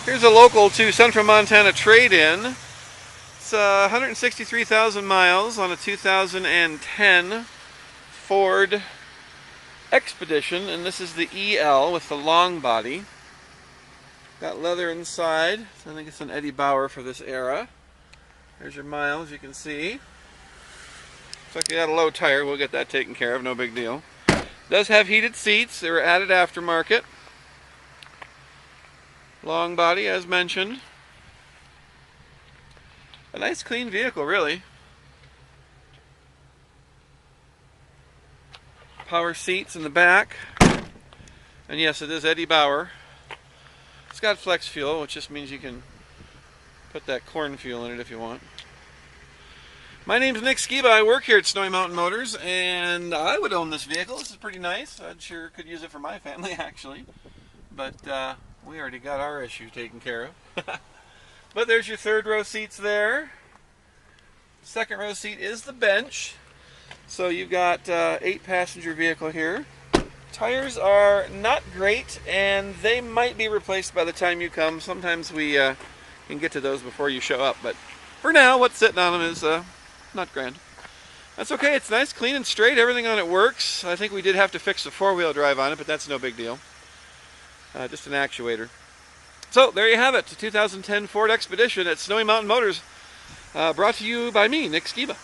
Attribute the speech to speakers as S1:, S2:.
S1: Here's a local to Central Montana trade-in. It's 163,000 miles on a 2010 Ford Expedition, and this is the EL with the long body. Got leather inside, so I think it's an Eddie Bauer for this era. There's your miles, you can see. Looks like you got a low tire, we'll get that taken care of, no big deal. Does have heated seats, they were added aftermarket. Long body, as mentioned. A nice clean vehicle, really. Power seats in the back. And yes, it is Eddie Bauer. It's got flex fuel, which just means you can put that corn fuel in it if you want. My name's Nick Skiba. I work here at Snowy Mountain Motors, and I would own this vehicle. This is pretty nice. I sure could use it for my family, actually. But we already got our issue taken care of. But there's your third row seats there. Second row seat is the bench. So you've got 8-passenger vehicle here. Tires are not great, and they might be replaced by the time you come. Sometimes we can get to those before you show up, but for now, what's sitting on them is not grand. That's okay. It's nice, clean, and straight. Everything on it works. I think we did have to fix the four-wheel drive on it, but that's no big deal. Just an actuator. So there you have it. The 2010 Ford Expedition at Snowy Mountain Motors. Brought to you by me, Nick Skiba.